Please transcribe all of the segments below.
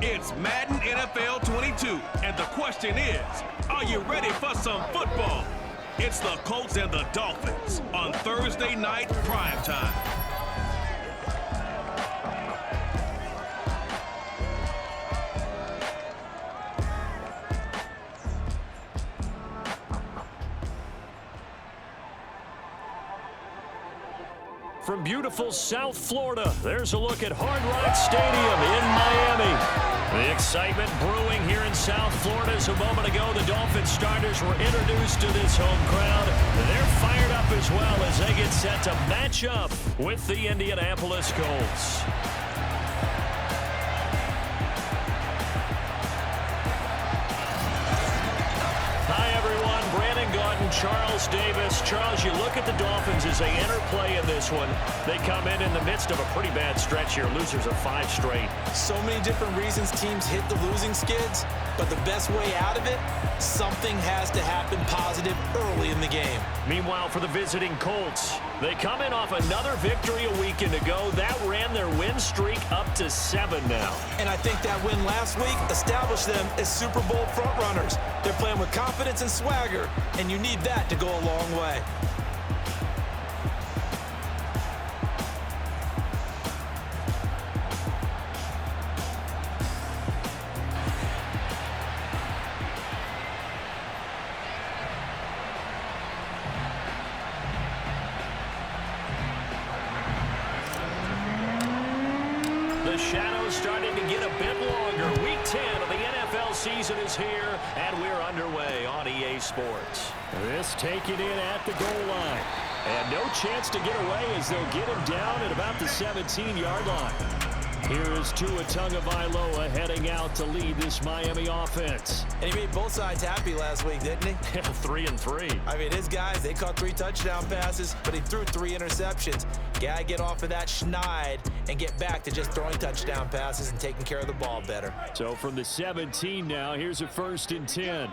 It's Madden NFL 22, and the question is, are you ready for some football? It's the Colts and the Dolphins on Thursday night primetime. From beautiful South Florida, there's a look at Hard Rock Stadium in Miami. The excitement brewing here in South Florida as a moment ago the Dolphins starters were introduced to this home crowd. They're fired up as well as they get set to match up with the Indianapolis Colts. Charles Davis. Charles, you look at the Dolphins as they enter play in this one. They come in the midst of a pretty bad stretch here. Losers of 5 straight. So many different reasons teams hit the losing skids, but the best way out of it, something has to happen positive early in the game. Meanwhile, for the visiting Colts, they come in off another victory a weekend ago. That ran their win streak up to 7 now. And I think that win last week established them as Super Bowl frontrunners. They're playing with confidence and swagger, and you need that to go a long way. The shadow's starting to get a bit longer. Week 10 of the NFL season is here, and we're underway on EA Sports. This taken in at the goal line. And no chance to get away as they'll get him down at about the 17-yard line. Here is Tua Tagovailoa heading out to lead this Miami offense. And he made both sides happy last week, didn't he? 3-3. I mean, his guys, they caught 3 touchdown passes, but he threw 3 interceptions. Gotta get off of that schneid and get back to just throwing touchdown passes and taking care of the ball better. So from the 17 now, here's a 1st and 10.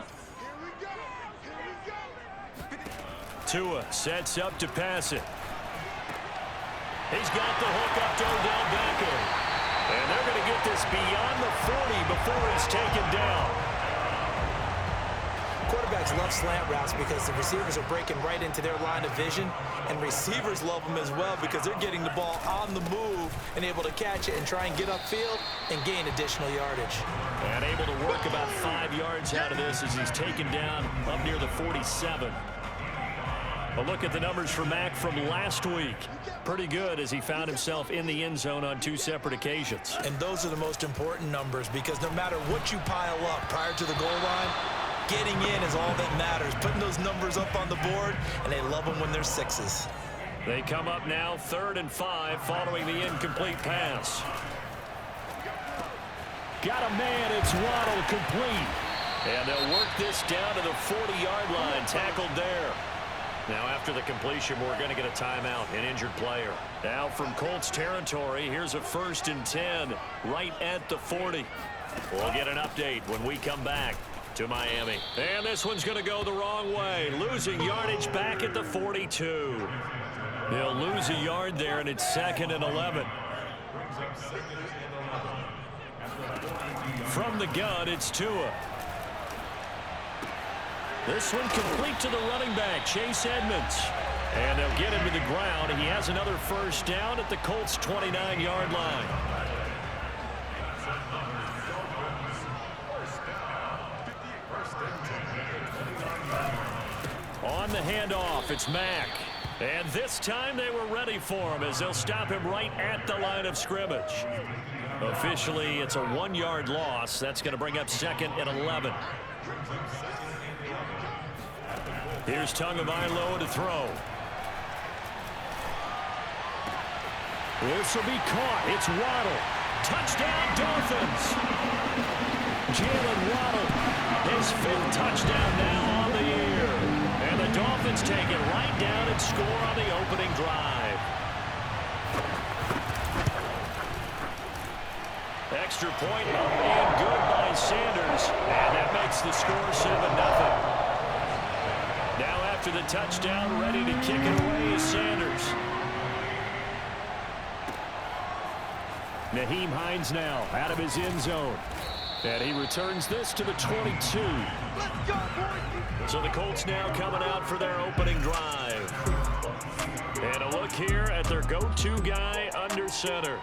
Tua sets up to pass it. He's got the hook up to Odell Beckham. And they're going to get this beyond the 40 before he's taken down. Quarterbacks love slant routes because the receivers are breaking right into their line of vision, and receivers love them as well because they're getting the ball on the move and able to catch it and try and get upfield and gain additional yardage. And able to work about 5 yards out of this as he's taken down up near the 47. A look at the numbers for Mack from last week. Pretty good as he found himself in the end zone on 2 separate occasions. And those are the most important numbers because no matter what you pile up prior to the goal line, getting in is all that matters. Putting those numbers up on the board, and they love them when they're 6s. They come up now 3rd and 5 following the incomplete pass. Got a man, it's Waddle complete. And they'll work this down to the 40-yard line, tackled there. Now after the completion, we're going to get a timeout, an injured player. Now from Colts territory, here's a 1st and 10 right at the 40. We'll get an update when we come back to Miami. And this one's going to go the wrong way. Losing yardage back at the 42. They'll lose a yard there, and it's 2nd and 11. From the gun, it's Tua. This one complete to the running back, Chase Edmonds. And they'll get him to the ground. He has another 1st down at the Colts' 29-yard line. On the handoff, it's Mack. And this time they were ready for him as they'll stop him right at the line of scrimmage. Officially, it's a 1-yard loss. That's going to bring up 2nd and 11. Here's Tagovailoa to throw. This will be caught. It's Waddle. Touchdown, Dolphins. Jalen Waddle, his 5th touchdown now on the year. And the Dolphins take it right down and score on the opening drive. Extra point up and good by Sanders. And that makes the score 7-0. Now after the touchdown, ready to kick it away is Sanders. Nyheim Hines now out of his end zone. And he returns this to the 22. So the Colts now coming out for their opening drive. And a look here at their go-to guy under center.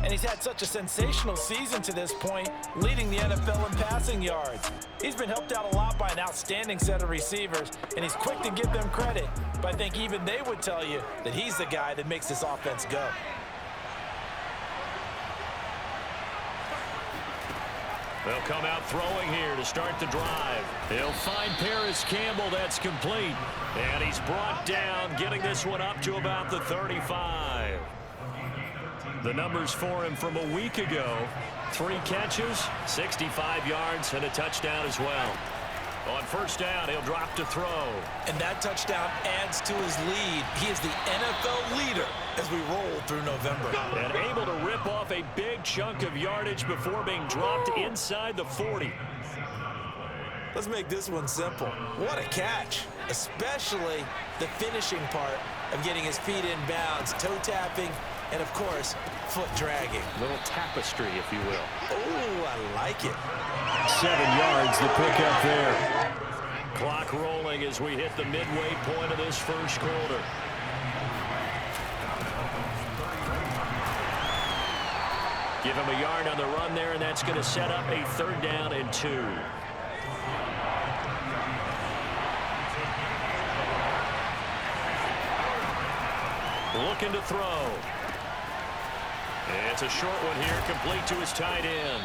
And he's had such a sensational season to this point, leading the NFL in passing yards. He's been helped out a lot by an outstanding set of receivers, and he's quick to give them credit. But I think even they would tell you that he's the guy that makes this offense go. They'll come out throwing here to start the drive. He'll find Paris Campbell. That's complete. And he's brought down, getting this one up to about the 35. The numbers for him from a week ago: 3 catches, 65 yards, and a touchdown as well. On first down, he'll drop to throw. And that touchdown adds to his lead. He is the NFL leader as we roll through November. And able to rip off a big chunk of yardage before being dropped inside the 40. Let's make this one simple. What a catch, especially the finishing part of getting his feet in bounds, toe tapping, and of course, foot dragging. Little tapestry, if you will. Oh, I like it. 7 yards, the pickup there. Clock rolling as we hit the midway point of this first quarter. Give him a yard on the run there, and that's going to set up a 3rd down and 2. Looking to throw. It's a short one here, complete to his tight end.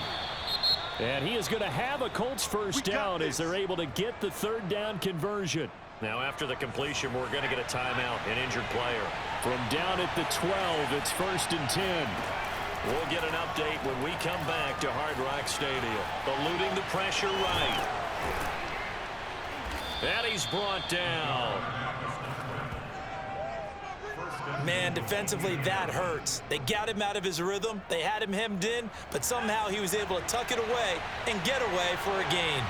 And he is going to have a Colts first down as they're able to get the 3rd down conversion. Now after the completion, we're going to get a timeout, an injured player. From down at the 12, it's 1st and 10. We'll get an update when we come back to Hard Rock Stadium. Eluding the pressure right. And he's brought down. Man, defensively, that hurts. They got him out of his rhythm. They had him hemmed in, but somehow he was able to tuck it away and get away for a gain.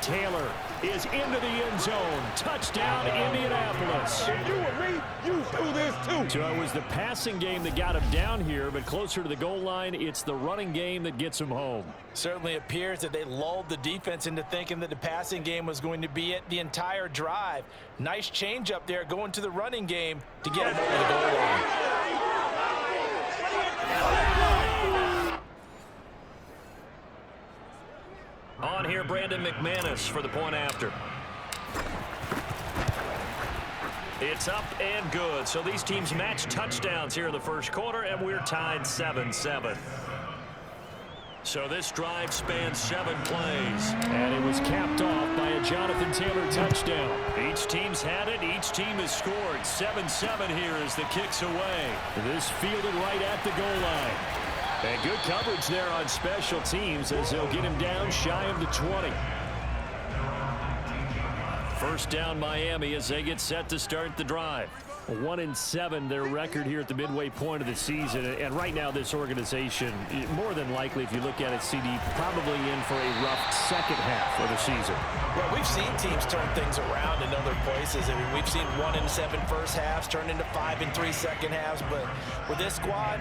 Taylor is into the end zone. Touchdown, Indianapolis. You and me, you do this too. So it was the passing game that got him down here, but closer to the goal line, it's the running game that gets him home. Certainly appears that they lulled the defense into thinking that the passing game was going to be it the entire drive. Nice change up there going to the running game to get him over the goal line. On here, Brandon McManus for the point after. It's up and good. So these teams match touchdowns here in the first quarter, and we're tied 7-7. So this drive spans 7 plays. And it was capped off by a Jonathan Taylor touchdown. Each team's had it. Each team has scored. 7-7 here as the kick's away. This fielded right at the goal line. And good coverage there on special teams as they'll get him down shy of the 20. First down Miami as they get set to start the drive. 1-7 their record here at the midway point of the season. And right now this organization, more than likely if you look at it, CD, probably in for a rough second half of the season. Well, we've seen teams turn things around in other places. I mean, we've seen 1-7 first halves turn into 5-3 second halves. But with this squad,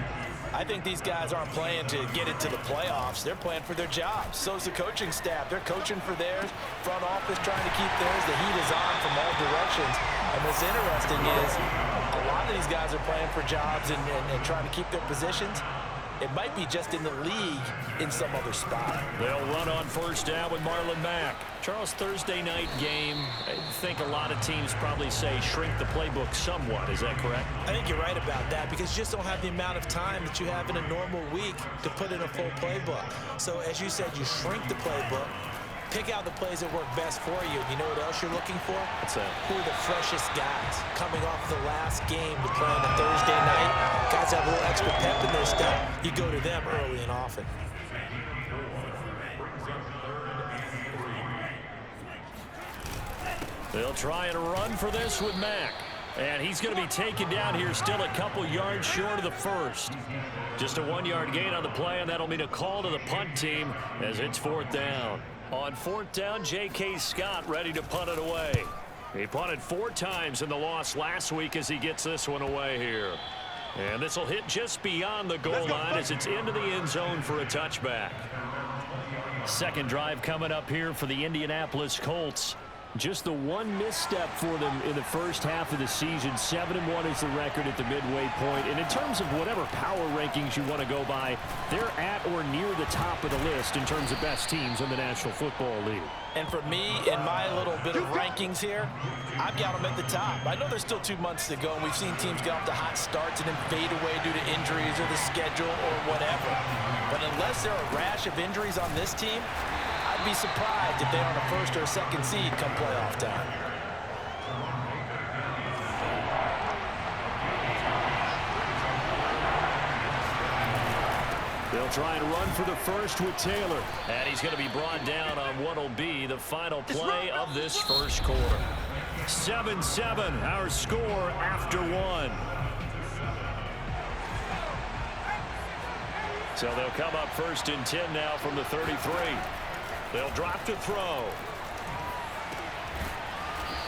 I think these guys aren't playing to get into the playoffs. They're playing for their jobs. So's the coaching staff. They're coaching for theirs. Front office trying to keep theirs. The heat is on from all directions. And what's interesting is a lot of these guys are playing for jobs and trying to keep their positions. It might be just in the league in some other spot. They'll run on first down with Marlon Mack. Charles, Thursday night game, I think a lot of teams probably say shrink the playbook somewhat. Is that correct? I think you're right about that because you just don't have the amount of time that you have in a normal week to put in a full playbook. So as you said, you shrink the playbook. Pick out the plays that work best for you. You know what else you're looking for? What's that? Who are the freshest guys coming off the last game to play on a Thursday night? Guys have a little extra pep in their step. You go to them early and often. They'll try and run for this with Mack. And he's going to be taken down here still a couple yards short of the first. Just a 1-yard gain on the play, and that'll mean a call to the punt team as it's 4th down. On 4th down, J.K. Scott ready to punt it away. He punted 4 times in the loss last week as he gets this one away here. And this will hit just beyond the goal line as it's into the end zone for a touchback. Second drive coming up here for the Indianapolis Colts. Just the one misstep for them in the first half of the season. 7-1 is the record at the midway point. And in terms of whatever power rankings you want to go by, they're at or near the top of the list in terms of best teams in the National Football League. And for me, in my little bit of rankings here, I've got them at the top. I know there's still 2 months to go, and we've seen teams get off to hot starts and then fade away due to injuries or the schedule or whatever. But unless there are a rash of injuries on this team, I'd be surprised if they're on a first or a second seed come playoff time. They'll try and run for the first with Taylor. And he's going to be brought down on what will be the final play of this first quarter. 7-7, our score after one. So they'll come up first and 10 now from the 33. They'll drop to throw.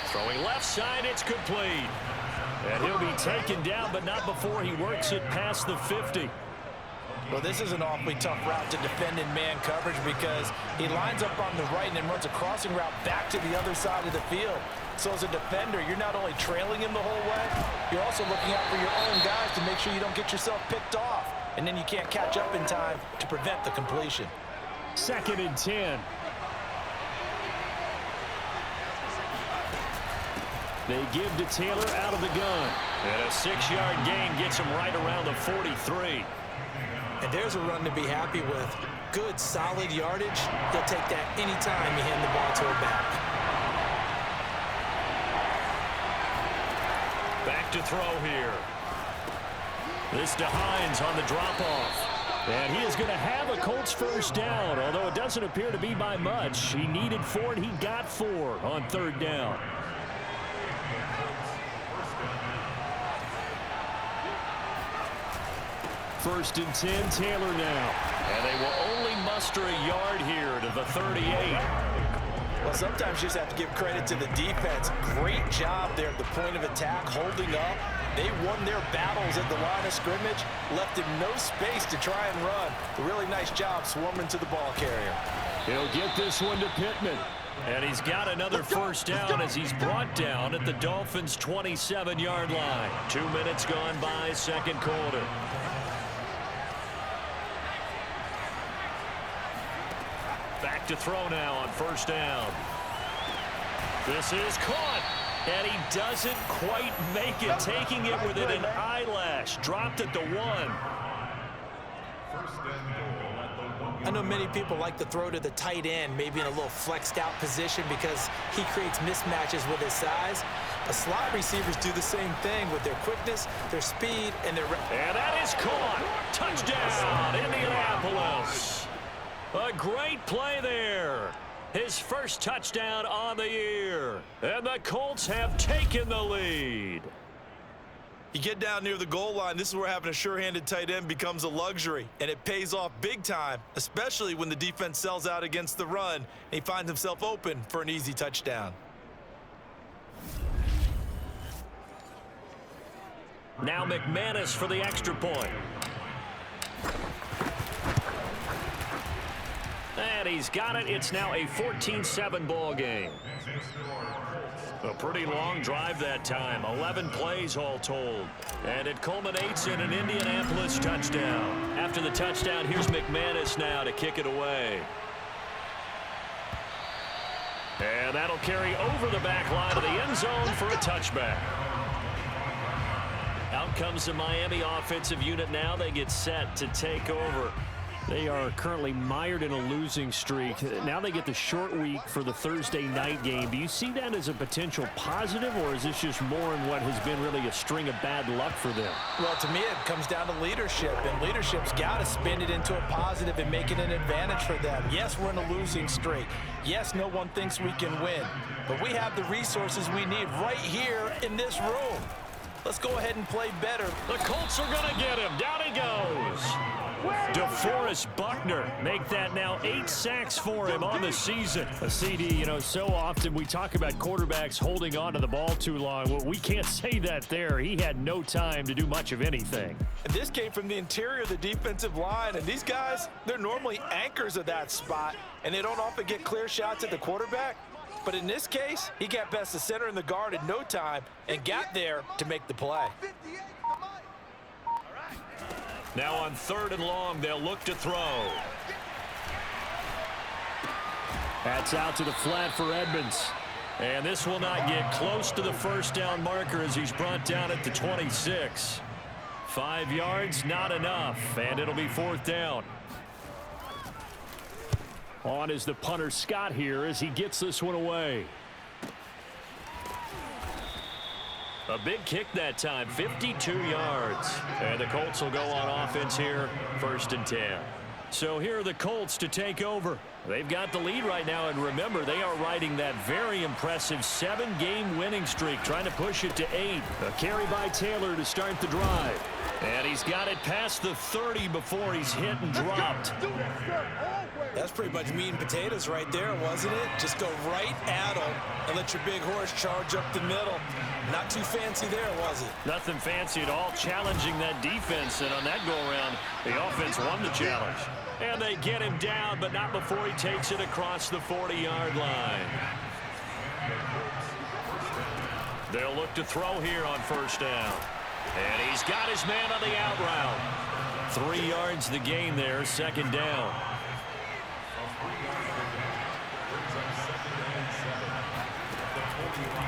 Throwing left side, it's complete. And he'll be taken down, but not before he works it past the 50. Well, this is an awfully tough route to defend in man coverage because he lines up on the right and then runs a crossing route back to the other side of the field. So as a defender, you're not only trailing him the whole way, you're also looking out for your own guys to make sure you don't get yourself picked off. And then you can't catch up in time to prevent the completion. Second and 10. They give to Taylor out of the gun. And a 6-yard gain gets him right around the 43. And there's a run to be happy with. Good, solid yardage. He'll take that anytime you hand the ball to him back. Back to throw here. This to Hines on the drop-off. And he is going to have a Colts first down, although it doesn't appear to be by much. He needed 4, and he got 4 on third down. First and 10, Taylor now. And they will only muster a yard here to the 38. Well, sometimes you just have to give credit to the defense. Great job there at the point of attack, holding up. They won their battles at the line of scrimmage, left him no space to try and run. A really nice job swarming to the ball carrier. He'll get this one to Pittman. And he's got another first down as he's brought down at the Dolphins' 27-yard line. 2 minutes gone by, second quarter. Back to throw now on first down. This is caught. And he doesn't quite make it, taking it within an eyelash. Dropped at the 1. I know many people like to throw to the tight end, maybe in a little flexed out position because he creates mismatches with his size. But slot receivers do the same thing with their quickness, their speed, and their... And that is caught. Touchdown, Indianapolis. A great play there. His first touchdown on the year. And the Colts have taken the lead. You get down near the goal line, this is where having a sure-handed tight end becomes a luxury. And it pays off big time, especially when the defense sells out against the run. And he finds himself open for an easy touchdown. Now McManus for the extra point. And he's got it. It's now a 14-7 ball game. A pretty long drive that time. 11 plays all told. And it culminates in an Indianapolis touchdown. After the touchdown, here's McManus now to kick it away. And that'll carry over the back line of the end zone for a touchback. Out comes the Miami offensive unit now. They get set to take over. They are currently mired in a losing streak. Now they get the short week for the Thursday night game. Do you see that as a potential positive, or is this just more in what has been really a string of bad luck for them? Well, to me, it comes down to leadership, and leadership's got to spin it into a positive and make it an advantage for them. Yes, we're in a losing streak. Yes, no one thinks we can win, but we have the resources we need right here in this room. Let's go ahead and play better. The Colts are going to get him. Down he goes. DeForest Buckner make that now 8 sacks for him on the season. A CD, you know, so often we talk about quarterbacks holding on to the ball too long. Well, we can't say that there. He had no time to do much of anything. And this came from the interior of the defensive line, and these guys, they're normally anchors of that spot, and they don't often get clear shots at the quarterback. But in this case, he got past the center and the guard in no time and got there to make the play. Now on 3rd and long, they'll look to throw. That's out to the flat for Edmonds. And this will not get close to the first down marker as he's brought down at the 26. 5 yards, not enough, and it'll be 4th down. On is the punter Scott here as he gets this one away. A big kick that time, 52 yards. And the Colts will go on offense here, 1st and 10. So here are the Colts to take over. They've got the lead right now, and remember, they are riding that very impressive 7-game winning streak, trying to push it to 8. A carry by Taylor to start the drive. And he's got it past the 30 before he's hit and dropped. That's pretty much meat and potatoes right there, wasn't it? Just go right at him and let your big horse charge up the middle. Not too fancy there, was it? Nothing fancy at all, challenging that defense, and on that go-around, the offense won the challenge. And they get him down, but not before he takes it across the 40-yard line. They'll look to throw here on 1st down. And he's got his man on the out route. 3 yards the gain there, 2nd down.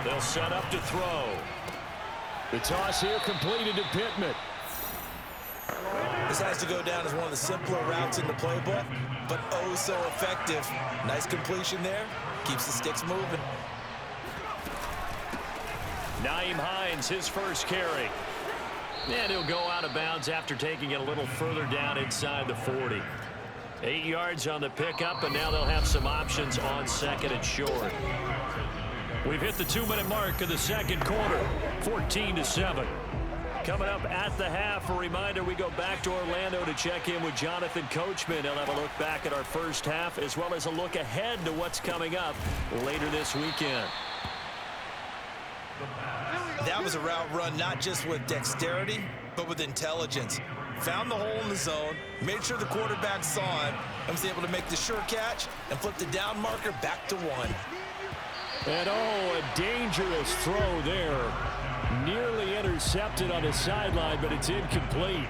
They'll set up to throw. The toss here completed to Pittman. This has to go down as one of the simpler routes in the playbook, but oh so effective. Nice completion there. Keeps the sticks moving. Nyheim Hines, his first carry. And he'll go out of bounds after taking it a little further down inside the 40. 8 yards on the pickup, and now they'll have some options on 2nd and short. We've hit the 2-minute mark of the 2nd quarter, 14-7. Coming up at the half, a reminder, we go back to Orlando to check in with Jonathan Coachman. He'll have a look back at our first half, as well as a look ahead to what's coming up later this weekend. That was a route run not just with dexterity, but with intelligence. Found the hole in the zone, made sure the quarterback saw him, and was able to make the sure catch and flip the down marker back to 1. And oh, a dangerous throw there. Nearly intercepted on the sideline, but it's incomplete.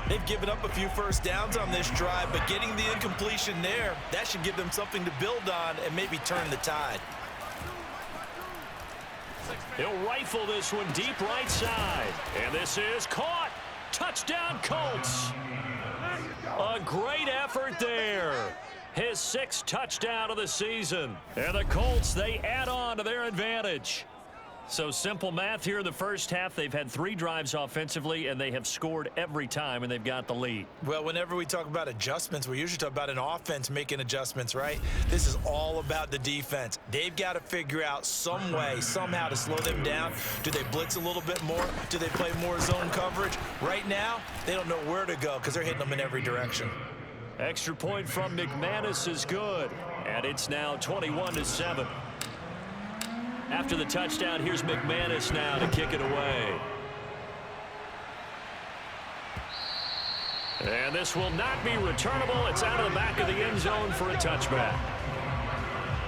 They've given up a few first downs on this drive, but getting the incompletion there, that should give them something to build on and maybe turn the tide. He'll rifle this one deep right side. And this is caught. Touchdown, Colts. A great effort there. His 6th touchdown of the season. And the Colts, they add on to their advantage. So simple math here in the first half. They've had 3 drives offensively, and they have scored every time, and they've got the lead. Well, whenever we talk about adjustments, we usually talk about an offense making adjustments, right? This is all about the defense. They've got to figure out some way, somehow to slow them down. Do they blitz a little bit more? Do they play more zone coverage? Right now, they don't know where to go because they're hitting them in every direction. Extra point from McManus is good, and it's now 21-7. After the touchdown, here's McManus now to kick it away. And this will not be returnable. It's out of the back of the end zone for a touchback.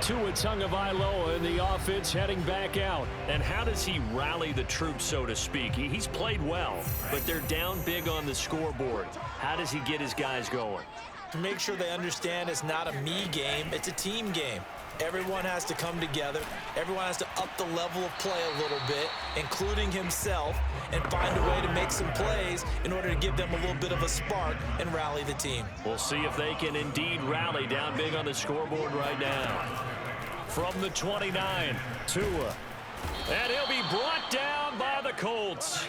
Tua Tagovailoa in the offense heading back out. And how does he rally the troops, so to speak? He's played well, but they're down big on the scoreboard. How does he get his guys going? To make sure they understand it's not a me game, it's a team game. Everyone has to come together. Everyone has to up the level of play a little bit, including himself, and find a way to make some plays in order to give them a little bit of a spark and rally the team. We'll see if they can indeed rally down big on the scoreboard right now. From the 29, Tua. And he'll be brought down by the Colts.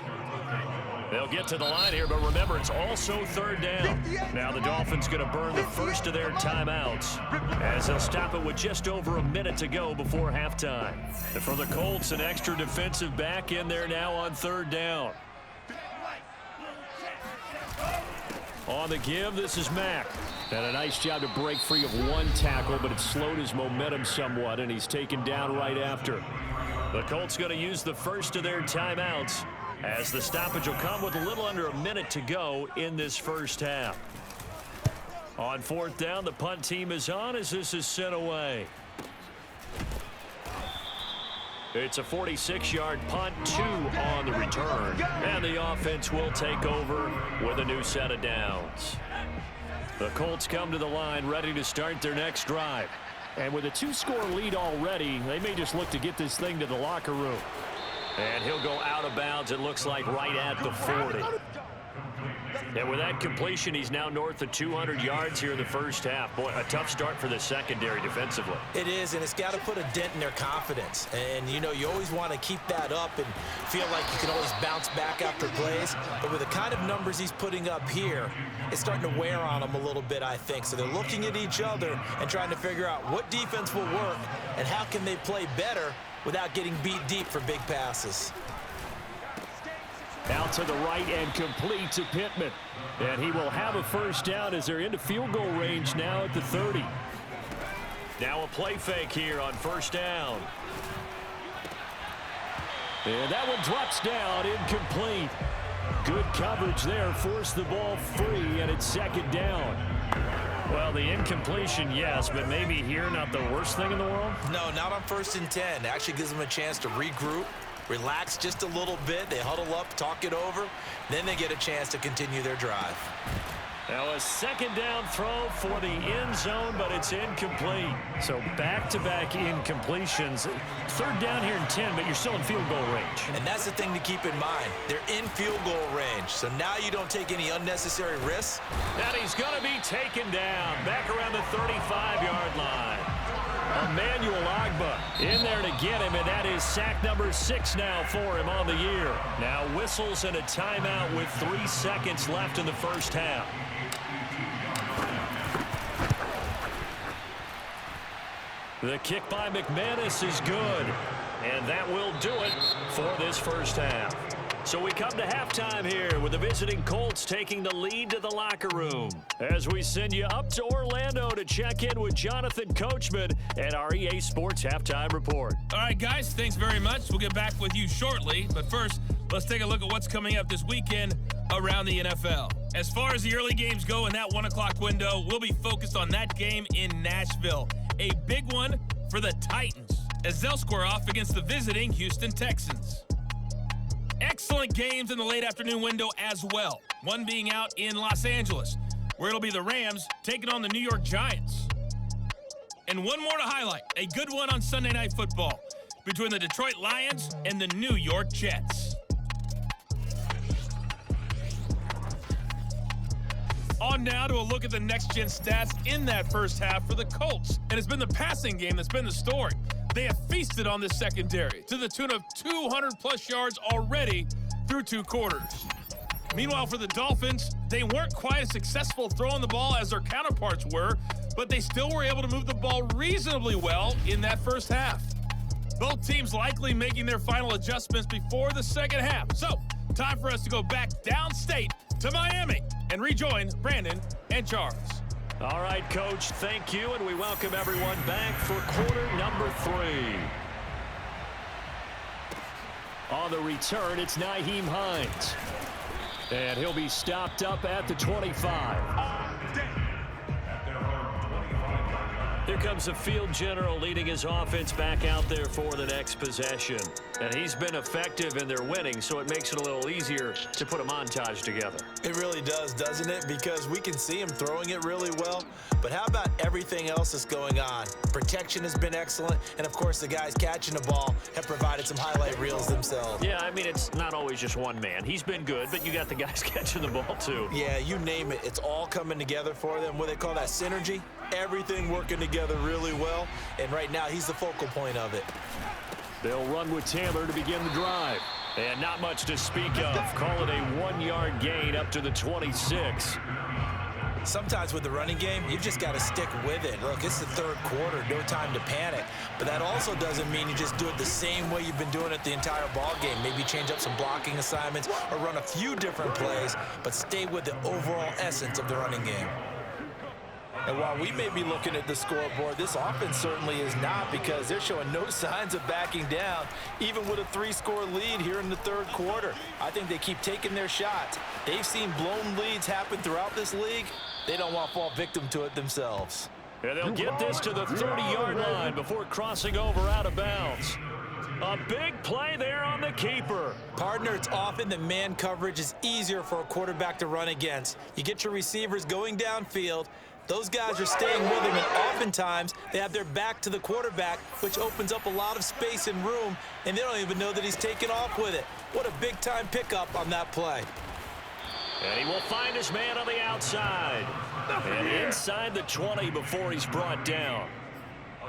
They'll get to the line here, but remember, it's also 3rd down. Now the Dolphins going to burn the first of their timeouts as they'll stop it with just over a minute to go before halftime. And for the Colts, an extra defensive back in there now on 3rd down. On the give, this is Mack. And a nice job to break free of one tackle, but it slowed his momentum somewhat, and he's taken down right after. The Colts going to use the first of their timeouts, as the stoppage will come with a little under a minute to go in this first half. On fourth down, the punt team is on as this is sent away. It's a 46-yard punt, 2 on the return. And the offense will take over with a new set of downs. The Colts come to the line ready to start their next drive. And with a 2-score lead already, they may just look to get this thing to the locker room. And he'll go out of bounds, it looks like, right at the 40. And with that completion, he's now north of 200 yards here in the first half. Boy, a tough start for the secondary defensively. It is, and it's got to put a dent in their confidence. And, you know, you always want to keep that up and feel like you can always bounce back after plays. But with the kind of numbers he's putting up here, it's starting to wear on them a little bit, I think. So they're looking at each other and trying to figure out what defense will work and how can they play better without getting beat deep for big passes. Out to the right and complete to Pittman. And he will have a first down as they're into field goal range now at the 30. Now a play fake here on first down. And that one drops down, incomplete. Good coverage there, forced the ball free, and it's second down. Well, the incompletion, yes, but maybe here not the worst thing in the world? No, not on 1st and 10. It actually gives them a chance to regroup, relax just a little bit. They huddle up, talk it over. Then they get a chance to continue their drive. Now a second down throw for the end zone, but it's incomplete. So back-to-back incompletions. Third down here in 10, but you're still in field goal range. And that's the thing to keep in mind. They're in field goal range. So now you don't take any unnecessary risks. And he's going to be taken down back around the 35-yard line. Emmanuel Ogbah in there to get him, and that is sack number 6 now for him on the year. Now whistles and a timeout with 3 seconds left in the first half. The kick by McManus is good, and that will do it for this first half. So we come to halftime here with the visiting Colts taking the lead to the locker room as we send you up to Orlando to check in with Jonathan Coachman and our EA Sports Halftime Report. All right, guys, thanks very much. We'll get back with you shortly. But first, let's take a look at what's coming up this weekend around the NFL. As far as the early games go in that 1 o'clock window, we'll be focused on that game in Nashville. A big one for the Titans as they'll square off against the visiting Houston Texans. Excellent games in the late afternoon window as well. One being out in Los Angeles, where it'll be the Rams taking on the New York Giants. And one more to highlight, a good one on Sunday Night Football between the Detroit Lions and the New York Jets. On now to a look at the next-gen stats in that first half for the Colts. And it's been the passing game that's been the story. They have feasted on this secondary to the tune of 200-plus yards already through 2 quarters. Meanwhile, for the Dolphins, they weren't quite as successful throwing the ball as their counterparts were, but they still were able to move the ball reasonably well in that first half. Both teams likely making their final adjustments before the second half. So, time for us to go back downstate to Miami and rejoin Brandon and Charles. All right, Coach, thank you, and we welcome everyone back for quarter number 3. On the return, it's Nyheim Hines. And he'll be stopped up at the 25. Here comes the field general leading his offense back out there for the next possession. And he's been effective in their winning, so it makes it a little easier to put a montage together. It really does, doesn't it? Because we can see him throwing it really well. But how about everything else that's going on? Protection has been excellent. And, of course, the guys catching the ball have provided some highlight reels themselves. Yeah, I mean, it's not always just one man. He's been good, but you got the guys catching the ball, too. Yeah, you name it. It's all coming together for them. What they call that synergy. Everything working together really well. And right now, he's the focal point of it. They'll run with Taylor to begin the drive. And not much to speak of. Call it a 1-yard gain up to the 26. Sometimes with the running game, you've just got to stick with it. Look, it's the third quarter, no time to panic. But that also doesn't mean you just do it the same way you've been doing it the entire ball game. Maybe change up some blocking assignments or run a few different plays, but stay with the overall essence of the running game. And while we may be looking at the scoreboard, this offense certainly is not, because they're showing no signs of backing down, even with a 3-score lead here in the third quarter. I think they keep taking their shots. They've seen blown leads happen throughout this league. They don't want to fall victim to it themselves. And they'll get this to the 30-yard line before crossing over out of bounds. A big play there on the keeper. Partner, it's often that man coverage is easier for a quarterback to run against. You get your receivers going downfield. Those guys are staying with him, and oftentimes they have their back to the quarterback, which opens up a lot of space and room, and they don't even know that he's taken off with it. What a big-time pickup on that play. And he will find his man on the outside. And inside the 20 before he's brought down.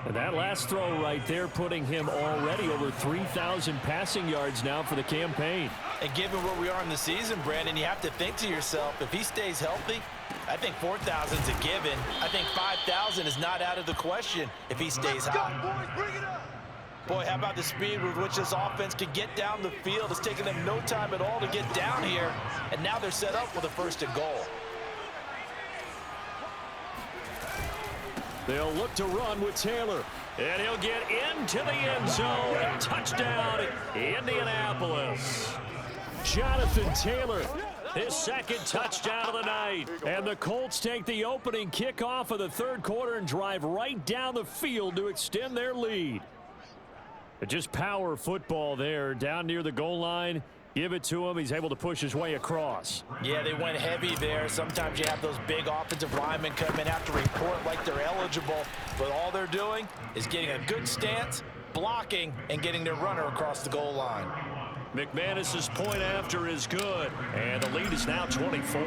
And that last throw right there putting him already over 3,000 passing yards now for the campaign. And given where we are in the season, Brandon, you have to think to yourself, if he stays healthy, I think 4,000 is a given. I think 5,000 is not out of the question if he stays hot. Boy, how about the speed with which this offense can get down the field? It's taken them no time at all to get down here, and now they're set up with a 1st and goal. They'll look to run with Taylor, and he'll get into the end zone. Touchdown, Indianapolis. Jonathan Taylor, his 2nd touchdown of the night. And the Colts take the opening kickoff of the third quarter and drive right down the field to extend their lead. Just power football there down near the goal line. Give it to him. He's able to push his way across. Yeah, they went heavy there. Sometimes you have those big offensive linemen come in after report like they're eligible, but all they're doing is getting a good stance, blocking, and getting their runner across the goal line. McManus's point after is good, and the lead is now 24.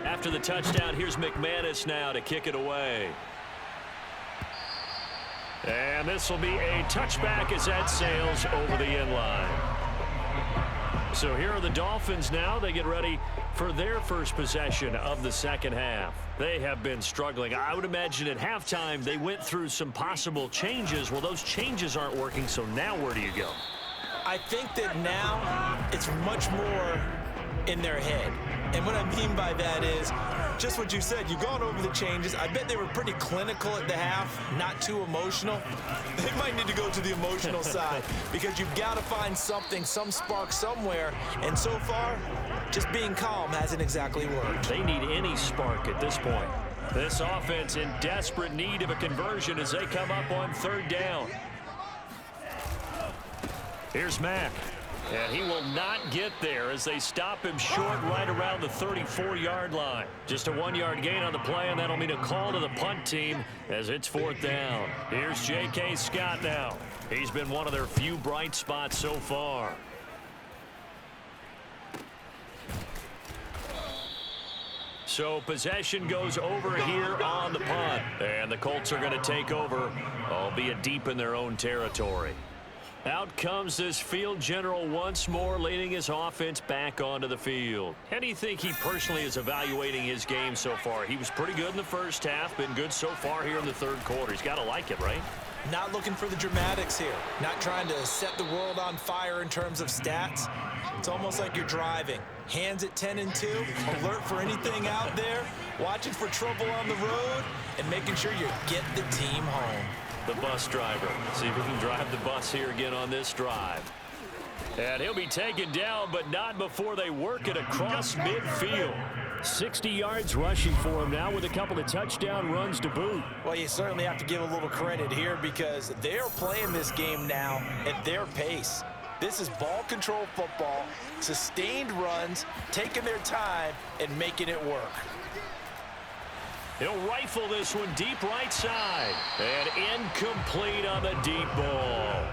After the touchdown, here's McManus now to kick it away. And this will be a touchback as that sails over the end line. So here are the Dolphins now. They get ready for their first possession of the second half. They have been struggling. I would imagine at halftime they went through some possible changes. Well, those changes aren't working, so now where do you go? I think that now it's much more in their head. And what I mean by that is just what you said. You've gone over the changes. I bet they were pretty clinical at the half, not too emotional. They might need to go to the emotional side because you've got to find something, some spark somewhere. And so far, just being calm hasn't exactly worked. They need any spark at this point. This offense in desperate need of a conversion as they come up on 3rd down. Here's Mack. And he will not get there as they stop him short right around the 34-yard line. Just a 1-yard gain on the play, and that'll mean a call to the punt team as it's 4th down. Here's J.K. Scott now. He's been one of their few bright spots so far. So possession goes over here on the punt. And the Colts are going to take over, albeit deep in their own territory. Out comes this field general once more, leading his offense back onto the field. How do you think he personally is evaluating his game so far? He was pretty good in the first half, been good so far here in the third quarter. He's got to like it, right? Not looking for the dramatics here. Not trying to set the world on fire in terms of stats. It's almost like you're driving. Hands at 10 and 2, alert for anything out there, watching for trouble on the road, and making sure you get the team home. The bus driver. See if he can drive the bus here again on this drive. And he'll be taken down, but not before they work it across midfield. 60 yards rushing for him now with a couple of touchdown runs to boot. Well, you certainly have to give a little credit here because they're playing this game now at their pace. This is ball control football, sustained runs, taking their time and making it work. He'll rifle this one deep right side. And incomplete on the deep ball.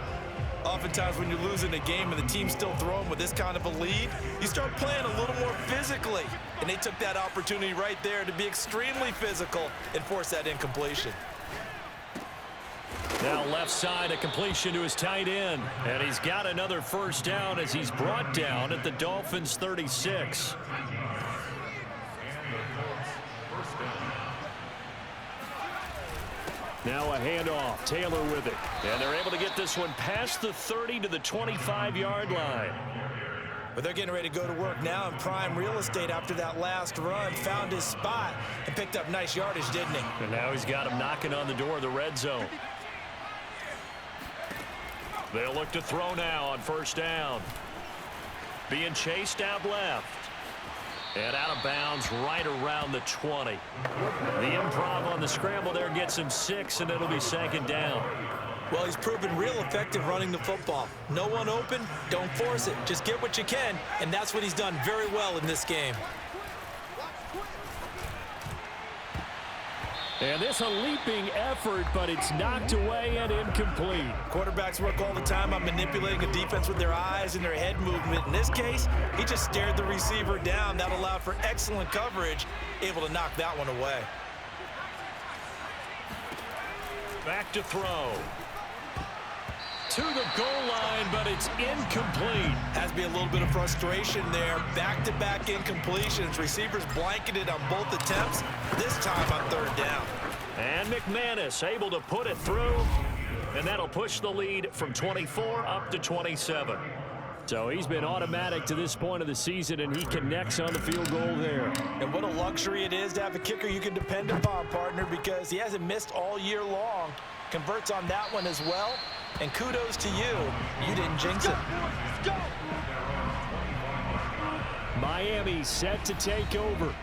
Oftentimes when you're losing a game and the team's still throwing with this kind of a lead, you start playing a little more physically. And they took that opportunity right there to be extremely physical and force that incompletion. Now left side, a completion to his tight end. And he's got another 1st down as he's brought down at the Dolphins' 36. Now a handoff. Taylor with it. And they're able to get this one past the 30 to the 25-yard line. But they're getting ready to go to work now in prime real estate after that last run. Found his spot and picked up nice yardage, didn't he? And now he's got him knocking on the door of the red zone. They'll look to throw now on first down. Being chased out left. And out of bounds right around the 20. The improv on the scramble there gets him 6, and it'll be second down. Well, he's proven real effective running the football. No one open, don't force it. Just get what you can, and that's what he's done very well in this game. And this a leaping effort, but it's knocked away and incomplete. Quarterbacks work all the time on manipulating a defense with their eyes and their head movement. In this case, he just stared the receiver down. That allowed for excellent coverage, able to knock that one away. Back to throw. To the goal line, but it's incomplete. Has to be a little bit of frustration there. Back-to-back incompletions. Receivers blanketed on both attempts, this time on third down. And McManus able to put it through, and that'll push the lead from 24 up to 27. So he's been automatic to this point of the season, and he connects on the field goal there. And what a luxury it is to have a kicker you can depend upon, partner, because he hasn't missed all year long. Converts on that one as well. And kudos to you. You didn't jinx it. Miami set to take over.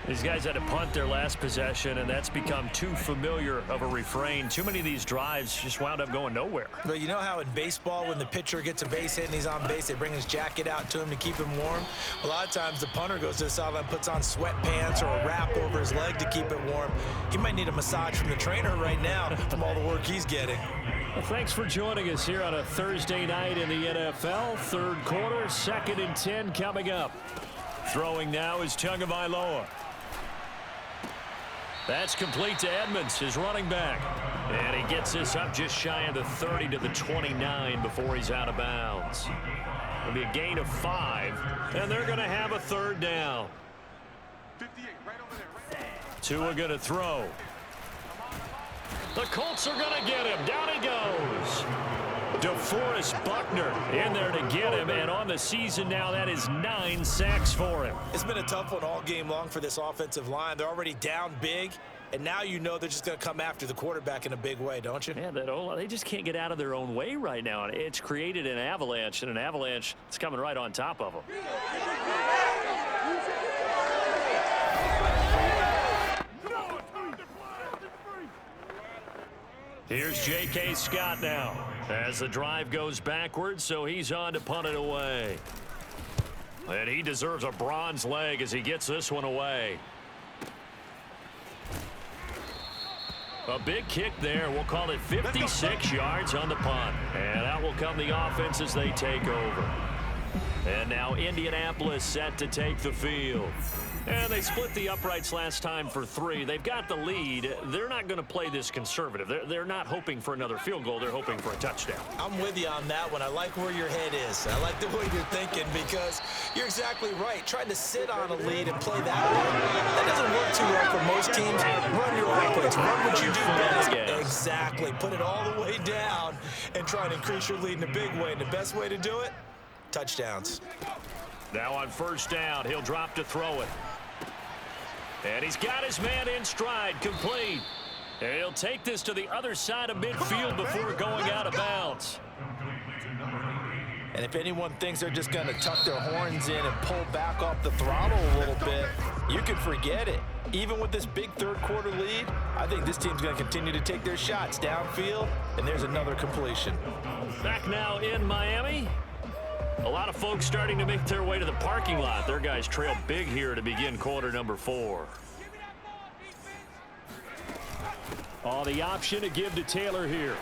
These guys had to punt their last possession, and that's become too familiar of a refrain. Too many of these drives just wound up going nowhere. Well, you know how in baseball, when the pitcher gets a base hit and he's on base, they bring his jacket out to him to keep him warm? A lot of times the punter goes to the sideline, puts on sweatpants or a wrap over his leg to keep it warm. He might need a massage from the trainer right now from all the work he's getting. Well, thanks for joining us here on a Thursday night in the NFL. Third quarter, 2nd and 10 coming up. Throwing now is Tagovailoa. That's complete to Edmonds, his running back. And he gets this up just shy of the 30 to the 29 before he's out of bounds. It'll be a gain of 5, and they're going to have a third down. Tua going to throw. The Colts are going to get him. Down he goes. DeForest Buckner in there to get him, and on the season now, that is 9 sacks for him. It's been a tough one all game long for this offensive line. They're already down big, and now you know they're just going to come after the quarterback in a big way, don't you? Yeah, they just can't get out of their own way right now. It's created an avalanche, and an avalanche is coming right on top of them. Here's J.K. Scott now as the drive goes backwards, so he's on to punt it away. And he deserves a bronze leg as he gets this one away. A big kick there. We'll call it 56 yards on the punt. And out will come the offense as they take over. And now Indianapolis set to take the field. And they split the uprights last time for 3. They've got the lead. They're not going to play this conservative. They're not hoping for another field goal. They're hoping for a touchdown. I'm with you on that one. I like where your head is. I like the way you're thinking because you're exactly right. Trying to sit on a lead and play that way, that doesn't work too well for most teams. Run your offense. Run what you do best. Exactly. Put it all the way down and try and increase your lead in a big way. And the best way to do it, touchdowns. Now on first down, he'll drop to throw it. And he's got his man in stride, complete. And he'll take this to the other side of midfield before going out of bounds. And if anyone thinks they're just going to tuck their horns in and pull back off the throttle a little bit, you can forget it. Even with this big third quarter lead, I think this team's going to continue to take their shots downfield, and there's another completion. Back now in Miami. A lot of folks starting to make their way to the parking lot. Their guys trail big here to begin quarter number 4. Oh, the option to give to Taylor here.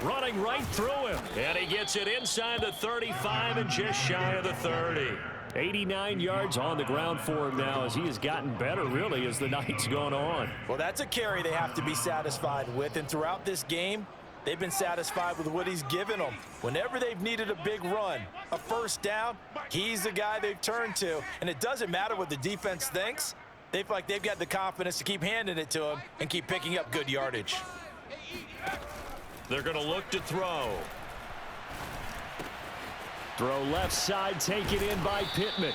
Running right through him. And he gets it inside the 35 and just shy of the 30. 89 yards on the ground for him now as he has gotten better, really, as the night's gone on. Well, that's a carry they have to be satisfied with. And throughout this game, they've been satisfied with what he's given them. Whenever they've needed a big run, a first down, he's the guy they've turned to. And it doesn't matter what the defense thinks. They feel like they've got the confidence to keep handing it to him and keep picking up good yardage. They're going to look to throw. Throw left side, taken in by Pittman.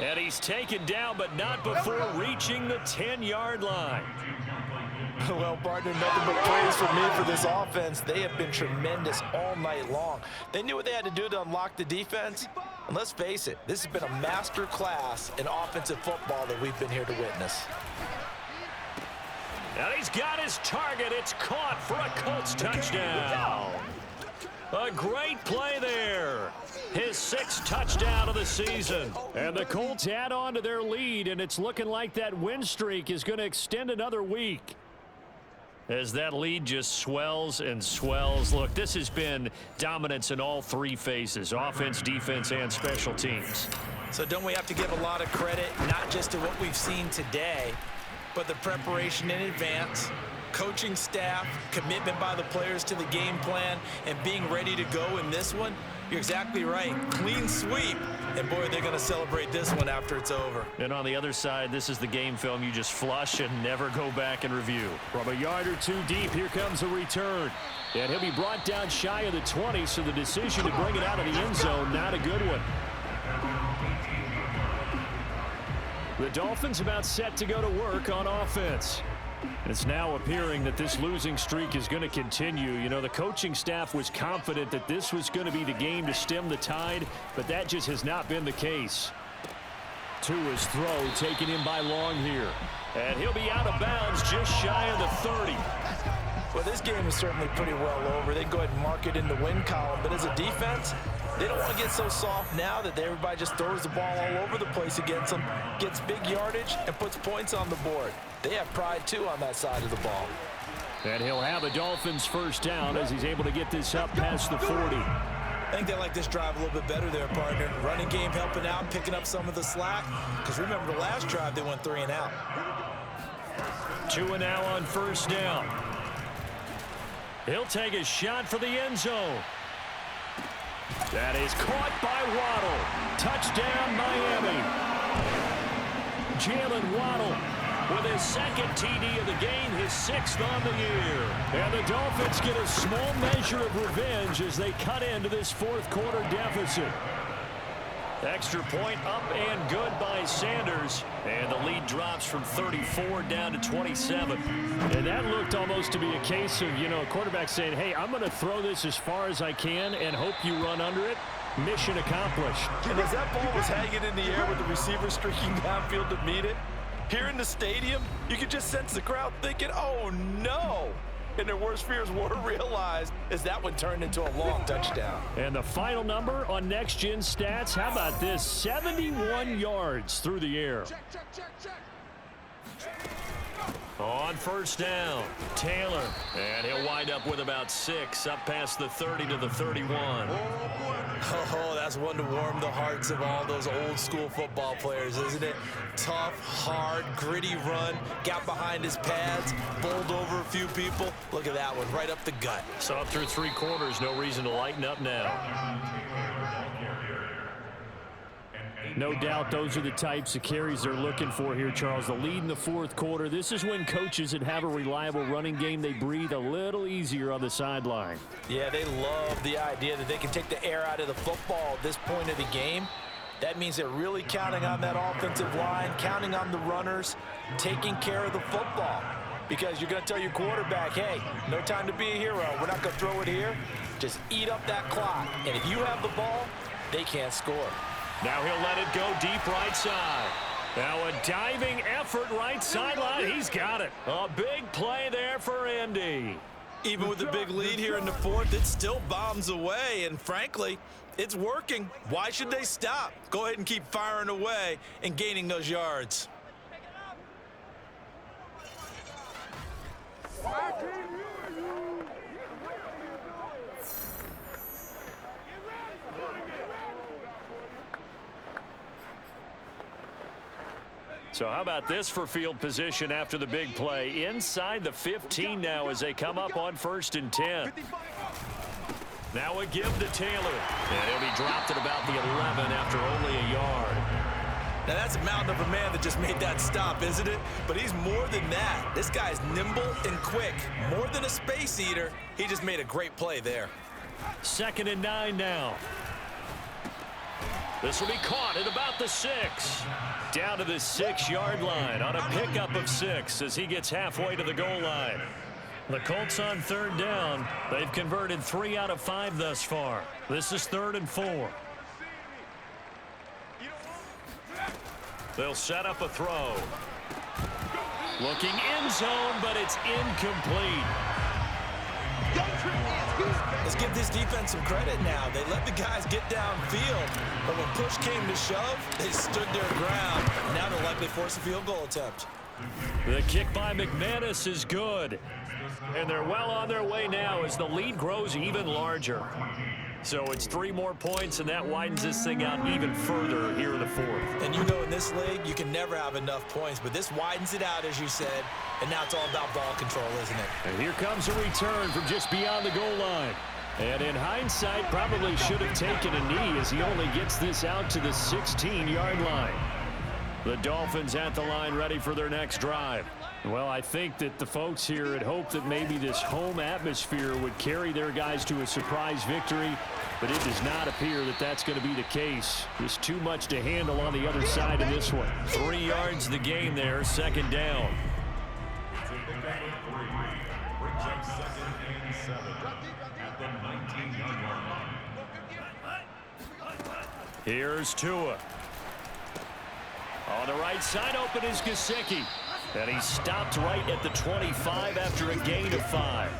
And he's taken down, but not before reaching the 10-yard line. Well, partner, nothing but praise for me for this offense. They have been tremendous all night long. They knew what they had to do to unlock the defense. And let's face it, this has been a master class in offensive football that we've been here to witness. And he's got his target. It's caught for a Colts touchdown. A great play there. His 6th touchdown of the season. And the Colts add on to their lead, and it's looking like that win streak is going to extend another week. As that lead just swells and swells. Look, this has been dominance in all 3 phases, offense, defense, and special teams. So don't we have to give a lot of credit, not just to what we've seen today, but the preparation in advance, coaching staff, commitment by the players to the game plan, and being ready to go in this one? You're exactly right. Clean sweep. And, boy, they're going to celebrate this one after it's over. And on the other side, this is the game film you just flush and never go back and review. From a yard or 2 deep, here comes a return. And he'll be brought down shy of the 20, so the decision to bring it out of the end zone, not a good one. The Dolphins about set to go to work on offense. It's now appearing that this losing streak is going to continue. You know, the coaching staff was confident that this was going to be the game to stem the tide, but that just has not been the case. To his throw, taken in by Long here. And he'll be out of bounds just shy of the 30. Well, this game is certainly pretty well over. They can go ahead and mark it in the win column, but as a defense, they don't want to get so soft now that everybody just throws the ball all over the place against them, gets big yardage, and puts points on the board. They have pride, too, on that side of the ball. And he'll have a Dolphins first down as he's able to get this up past the 40. I think they like this drive a little bit better there, partner. Running game helping out, picking up some of the slack. Because remember, the last drive, they went 3 and out. 2 and now on first down. He'll take a shot for the end zone. That is caught by Waddle. Touchdown, Miami. Jalen Waddle with his 2nd TD of the game, his 6th on the year. And the Dolphins get a small measure of revenge as they cut into this 4th quarter deficit. Extra point up and good by Sanders. And the lead drops from 34 down to 27. And that looked almost to be a case of, you know, a quarterback saying, hey, I'm going to throw this as far as I can and hope you run under it. Mission accomplished. And as that ball was hanging in the air with the receiver streaking downfield to meet it, here in the stadium, you could just sense the crowd thinking, oh, no. And their worst fears were realized as that one turned into a long touchdown. And the final number on Next Gen Stats, how about this? 71 yards through the air. On first down, Taylor. And he'll wind up with about 6, up past the 30 to the 31. Oh, that's one to warm the hearts of all those old school football players, isn't it? Tough, hard, gritty run, got behind his pads, bowled over a few people. Look at that one, right up the gut. So through 3 quarters, no reason to lighten up now. No doubt those are the types of carries they're looking for here, Charles. The lead in the 4th quarter. This is when coaches that have a reliable running game, they breathe a little easier on the sideline. Yeah, they love the idea that they can take the air out of the football at this point of the game. That means they're really counting on that offensive line, counting on the runners, taking care of the football. Because you're going to tell your quarterback, hey, no time to be a hero. We're not going to throw it here. Just eat up that clock. And if you have the ball, they can't score. Now he'll let it go deep right side. Now a diving effort right sideline. He's got it. A big play there for Indy. Even with the big lead here in the 4th, it still bombs away. And frankly, it's working. Why should they stop? Go ahead and keep firing away and gaining those yards. So how about this for field position after the big play? Inside the 15 now as they come up on 1st and 10. Now a give to Taylor. And he'll be dropped at about the 11 after only a yard. Now, that's a mountain of a man that just made that stop, isn't it? But he's more than that. This guy's nimble and quick. More than a space eater, he just made a great play there. 2nd and 9 now. This will be caught at about the 6. Down to the 6-yard line on a pickup of 6 as he gets halfway to the goal line. The Colts on 3rd down. They've converted 3 out of 5 thus far. This is 3rd and 4. They'll set up a throw. Looking end zone, but it's incomplete. Let's give this defense some credit now. They let the guys get downfield, but when push came to shove, they stood their ground. Now they'll likely force a field goal attempt. The kick by McManus is good. And they're well on their way now as the lead grows even larger. So it's 3 more points, and that widens this thing out even further here in the 4th. And you know in this league, you can never have enough points, but this widens it out, as you said, and now it's all about ball control, isn't it? And here comes a return from just beyond the goal line. And in hindsight, probably should have taken a knee as he only gets this out to the 16-yard line. The Dolphins at the line ready for their next drive. Well, I think that the folks here had hoped that maybe this home atmosphere would carry their guys to a surprise victory, but it does not appear that that's going to be the case. There's too much to handle on the other side of this one. 3 yards the game there, 2nd down. Here's Tua. On the right side, open is Gesicki. And he stopped right at the 25 after a gain of 5.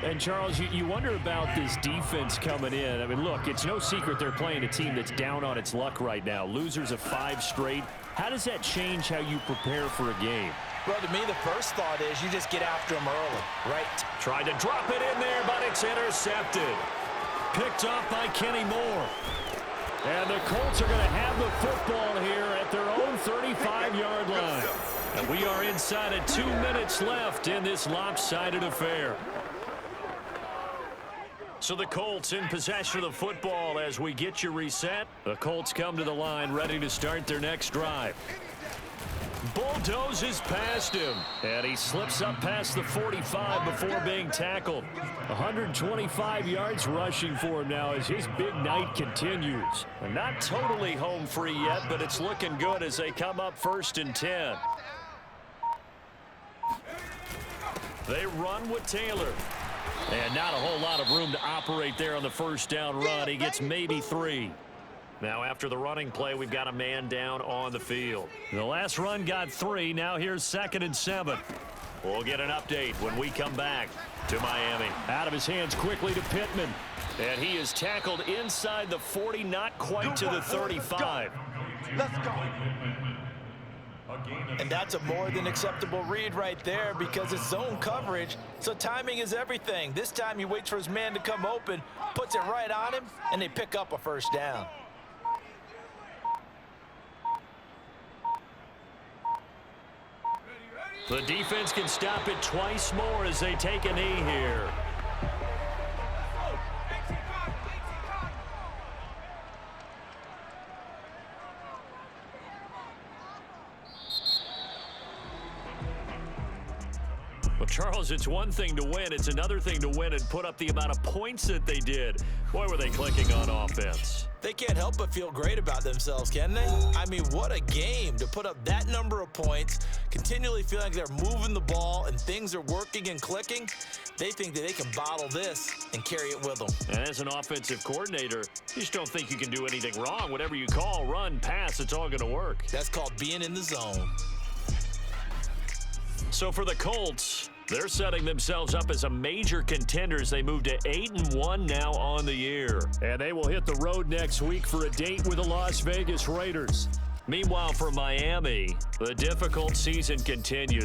And, Charles, you wonder about this defense coming in. I mean, look, it's no secret they're playing a team that's down on its luck right now. Losers of 5 straight. How does that change how you prepare for a game? Well, to me, the first thought is you just get after them early, right? Tried to drop it in there, but it's intercepted. Picked off by Kenny Moore. And the Colts are going to have the football here at their own 35-yard line. And we are inside of 2 minutes left in this lopsided affair. So the Colts in possession of the football as we get you reset. The Colts come to the line ready to start their next drive. Bulldozes past him. And he slips up past the 45 before being tackled. 125 yards rushing for him now as his big night continues. And not totally home free yet, but it's looking good as they come up 1st and 10. They run with Taylor. And not a whole lot of room to operate there on the 1st down run. He gets maybe 3. Now after the running play, we've got a man down on the field. The last run got 3. Now here's 2nd and 7. We'll get an update when we come back to Miami. Out of his hands quickly to Pittman. And he is tackled inside the 40, not quite to the 35. Let's go. And that's a more than acceptable read right there because it's zone coverage, so timing is everything. This time he waits for his man to come open, puts it right on him, and they pick up a 1st down. The defense can stop it twice more as they take a knee here. Well, Charles, it's one thing to win. It's another thing to win and put up the amount of points that they did. Boy, were they clicking on offense. They can't help but feel great about themselves, can they? I mean, what a game to put up that number of points, continually feeling like they're moving the ball and things are working and clicking. They think that they can bottle this and carry it with them. And as an offensive coordinator, you just don't think you can do anything wrong. Whatever you call, run, pass, it's all going to work. That's called being in the zone. So for the Colts, they're setting themselves up as a major contender as they move to 8-1 now on the year. And they will hit the road next week for a date with the Las Vegas Raiders. Meanwhile, for Miami, the difficult season continues.